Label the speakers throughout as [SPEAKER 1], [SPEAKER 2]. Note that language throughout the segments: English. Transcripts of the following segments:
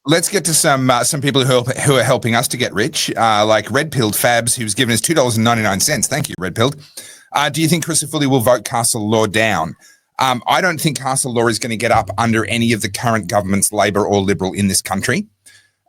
[SPEAKER 1] Let's get to some people who are helping us to get rich, like Red Pilled Fabs, who's given us $2.99. Thank you, Red Pilled. Do you think Crucifulli will vote Castle Law down? I don't think Castle Law is going to get up under any of the current governments, Labor or Liberal, in this country.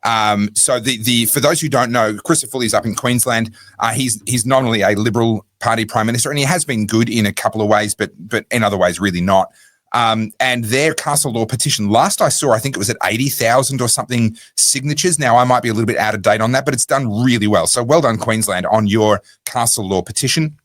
[SPEAKER 1] So for those who don't know, Crucifulli is up in Queensland. He's nominally a Liberal Party Prime Minister, and he has been good in a couple of ways, but in other ways really not. And their Castle Law petition, last I saw, I think it was at 80,000 or something signatures. Now, I might be a little bit out of date on that, but it's done really well. So well done, Queensland, on your Castle Law petition.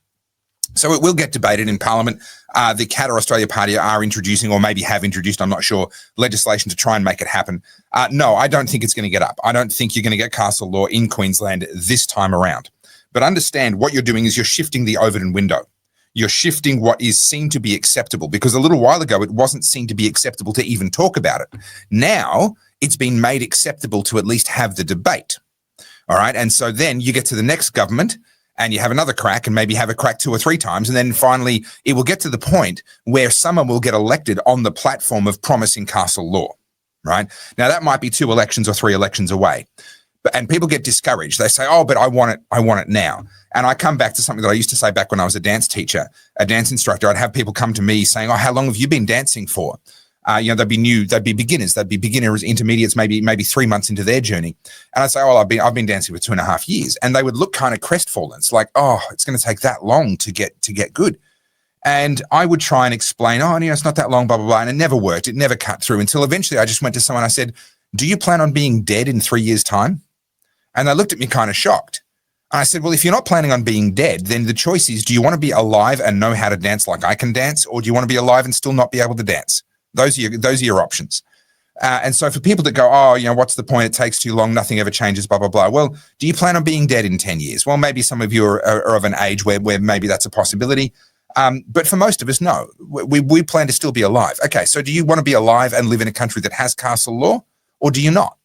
[SPEAKER 1] So it will get debated in Parliament. The Katter Australia Party are introducing, or maybe have introduced, I'm not sure, legislation to try and make it happen. No, I don't think it's going to get up. I don't think you're going to get Castle Law in Queensland this time around. But understand what you're doing is you're shifting the Overton window. You're shifting what is seen to be acceptable, because a little while ago it wasn't seen to be acceptable to even talk about it. Now it's been made acceptable to at least have the debate. All right. And so then you get to the next government and you have another crack, and maybe have a crack 2 or 3 times. And then finally it will get to the point where someone will get elected on the platform of promising Castle Law. Right. Now that might be 2 elections or 3 elections away. And people get discouraged. They say, oh, but I want it now. And I come back to something that I used to say back when I was a dance teacher, a dance instructor. I'd have people come to me saying, oh, how long have you been dancing for? They'd be beginners, intermediates, maybe 3 months into their journey. And I'd say, oh, I've been dancing for 2.5 years. And they would look kind of crestfallen. It's like, oh, it's going to take that long to get good. And I would try and explain, oh, it's not that long, blah, blah, blah. And it never worked. It never cut through until eventually I just went to someone. I said, do you plan on being dead in 3 years' time? And they looked at me kind of shocked. And I said, well, if you're not planning on being dead, then the choice is, do you want to be alive and know how to dance like I can dance? Or do you want to be alive and still not be able to dance? Those are your options. And so for people that go, oh, what's the point? It takes too long. Nothing ever changes, blah, blah, blah. Well, do you plan on being dead in 10 years? Well, maybe some of you are of an age where maybe that's a possibility. But for most of us, no, we plan to still be alive. Okay, so do you want to be alive and live in a country that has Castle Law, or do you not?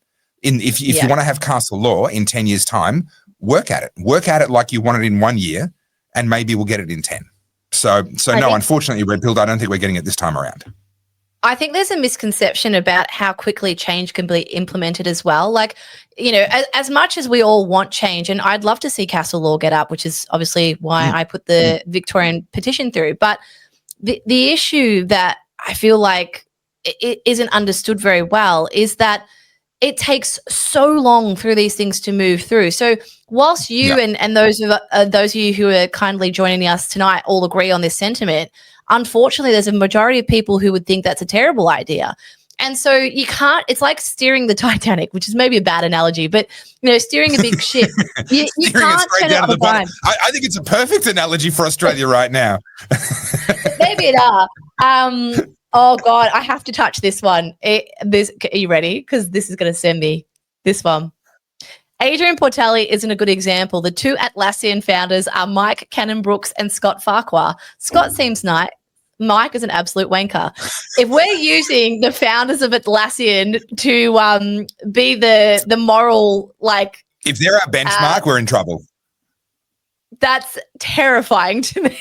[SPEAKER 1] If you want to have Castle Law in 10 years' time, work at it like you want it in 1 year, and maybe we'll get it in 10. So no, unfortunately, Red Pilled, I don't think we're getting it this time around.
[SPEAKER 2] I think there's a misconception about how quickly change can be implemented as well. Like, as much as we all want change, and I'd love to see Castle Law get up, which is obviously why I put the Victorian petition through. But the issue that I feel like it isn't understood very well is that it takes so long for these things to move through. So whilst you and those of you who are kindly joining us tonight all agree on this sentiment, unfortunately, there's a majority of people who would think that's a terrible idea. And so you can't, it's like steering the Titanic, which is maybe a bad analogy, but, steering a big ship, you can't turn it on the dime.
[SPEAKER 1] I think it's a perfect analogy for Australia right now.
[SPEAKER 2] Maybe it are. Oh, God, I have to touch this one. Are you ready? Because this is going to send me this one. Adrian Portelli isn't a good example. The 2 Atlassian founders are Mike Cannon-Brookes and Scott Farquhar. Scott seems nice. Mike is an absolute wanker. If we're using the founders of Atlassian to be the moral,
[SPEAKER 1] if they're our benchmark, we're in trouble.
[SPEAKER 2] That's terrifying to me.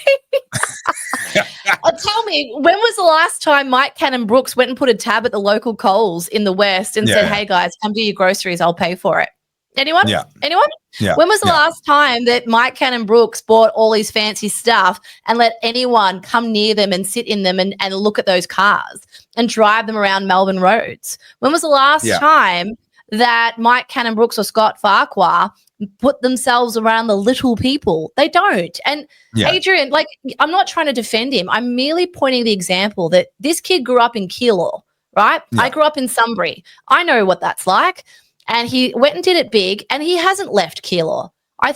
[SPEAKER 2] Tell me, when was the last time Mike Cannon-Brookes went and put a tab at the local Coles in the West and said, hey, guys, come do your groceries, I'll pay for it? Anyone?
[SPEAKER 1] Yeah.
[SPEAKER 2] Anyone?
[SPEAKER 1] Yeah.
[SPEAKER 2] When was the last time that Mike Cannon-Brookes bought all his fancy stuff and let anyone come near them and sit in them and look at those cars and drive them around Melbourne roads? When was the last time that Mike Cannon-Brookes or Scott Farquhar put themselves around the little people? They don't. And Adrian, I'm not trying to defend him. I'm merely pointing the example that this kid grew up in Keilor, right? Yeah. I grew up in Sunbury. I know what that's like. And he went and did it big, and he hasn't left Keilor. I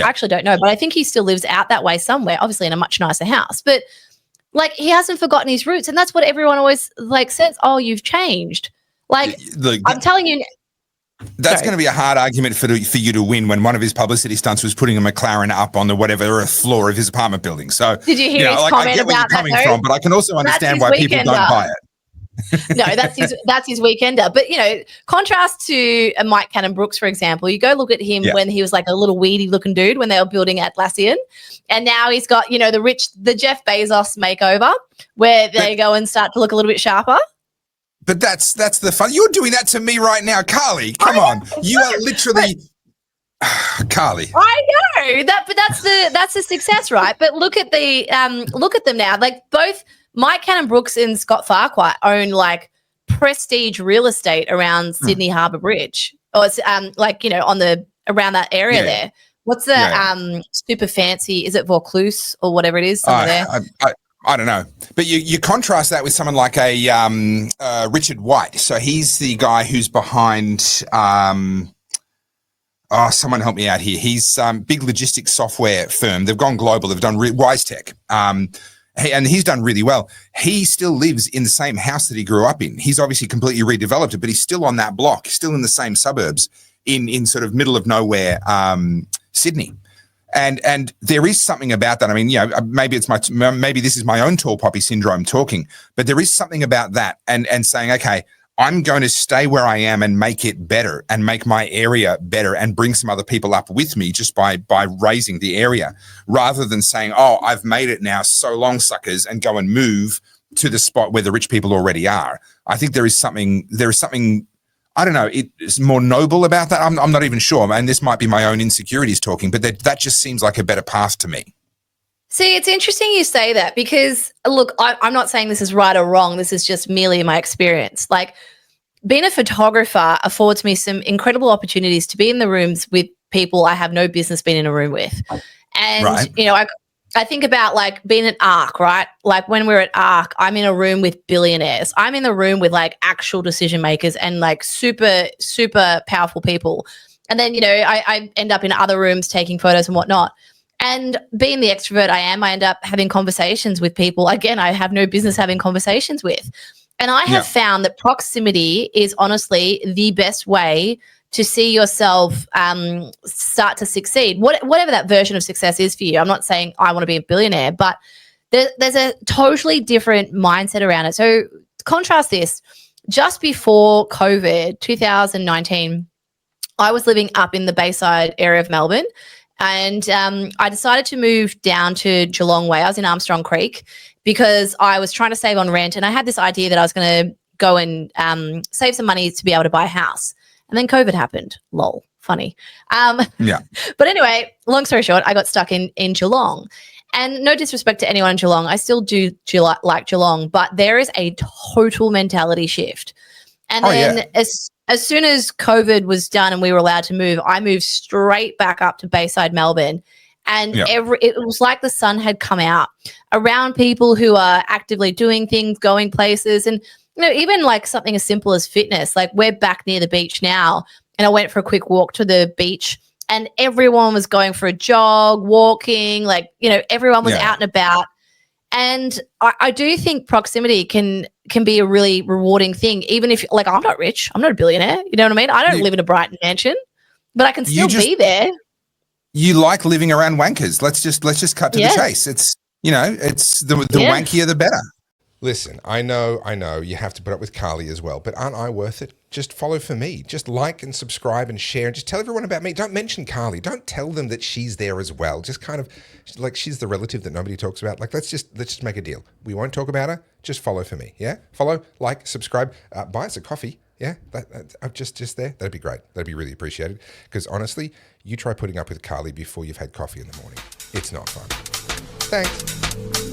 [SPEAKER 2] actually don't know, but I think he still lives out that way somewhere, obviously in a much nicer house. But he hasn't forgotten his roots, and that's what everyone always says. Oh, you've changed. I'm telling you.
[SPEAKER 1] That's going to be a hard argument for you to win when one of his publicity stunts was putting a McLaren up on the whatever floor of his apartment building. So
[SPEAKER 2] did you hear his comment
[SPEAKER 1] I get where you're coming from, but I can also understand why people don't buy it.
[SPEAKER 2] No, that's his weekender. But, contrast to Mike Cannon-Brookes, for example, you go look at him when he was a little weedy looking dude when they were building Atlassian. And now he's got, the Jeff Bezos makeover where they go and start to look a little bit sharper.
[SPEAKER 1] But that's the fun. You're doing that to me right now, Carly. Come on, you are literally, Carly.
[SPEAKER 2] I know that, but that's the success, right? But look at them now. Like both Mike Cannon-Brookes and Scott Farquhar own like prestige real estate around Sydney Harbour Bridge, or it's like on the around that area there. What's the super fancy? Is it Vaucluse or whatever it is? There.
[SPEAKER 1] I don't know, but you contrast that with someone like a Richard White. So he's the guy who's behind. Someone help me out here. He's big logistics software firm. They've gone global. They've done WiseTech, and he's done really well. He still lives in the same house that he grew up in. He's obviously completely redeveloped it, but he's still on that block, still in the same suburbs, in sort of middle of nowhere, Sydney. And there is something about that. I mean, maybe this is my own tall poppy syndrome talking, but there is something about that and saying, okay, I'm going to stay where I am and make it better and make my area better and bring some other people up with me just by raising the area, rather than saying, oh, I've made it now, so long, suckers, and go and move to the spot where the rich people already are. I think there is something, I don't know, it's more noble about that. I'm not even sure. And this might be my own insecurities talking, but that just seems like a better path to me.
[SPEAKER 2] See, it's interesting you say that because, look, I'm not saying this is right or wrong. This is just merely my experience. Like, being a photographer affords me some incredible opportunities to be in the rooms with people I have no business being in a room with. And, I think about like being at ARC, right? Like when we're at ARC, I'm in a room with billionaires. I'm in the room with like actual decision makers and like super, super powerful people. And then, I end up in other rooms taking photos and whatnot. And being the extrovert I am, I end up having conversations with people, again, I have no business having conversations with. And I have found that proximity is honestly the best way to see yourself start to succeed, whatever that version of success is for you. I'm not saying I want to be a billionaire, but there's a totally different mindset around it. So contrast this. Just before COVID, 2019, I was living up in the Bayside area of Melbourne, and I decided to move down to Geelong Way. I was in Armstrong Creek because I was trying to save on rent, and I had this idea that I was going to go and save some money to be able to buy a house. And then COVID happened. Lol. Funny. But anyway, long story short, I got stuck in Geelong. And no disrespect to anyone in Geelong. I still do like Geelong, but there is a total mentality shift. And as soon as COVID was done and we were allowed to move, I moved straight back up to Bayside Melbourne. And it was like the sun had come out around people who are actively doing things, going places. And even like something as simple as fitness, like we're back near the beach now, and I went for a quick walk to the beach and everyone was going for a jog, walking, like, everyone was out and about. And I do think proximity can be a really rewarding thing, even if, like, I'm not rich, I'm not a billionaire, you know what I mean? I don't live in a Brighton mansion, but I can still be there.
[SPEAKER 1] You like living around wankers. Let's just cut to the chase. It's, it's the wankier, the better.
[SPEAKER 3] Listen, I know you have to put up with Carly as well, but aren't I worth it? Just follow for me. Just like and subscribe and share and just tell everyone about me. Don't mention Carly. Don't tell them that she's there as well. Just kind of like she's the relative that nobody talks about. Like, let's just make a deal. We won't talk about her. Just follow for me. Yeah? Follow, like, subscribe, buy us a coffee. Yeah? I'm just there. That'd be great. That'd be really appreciated. Because honestly, you try putting up with Carly before you've had coffee in the morning. It's not fun. Thanks.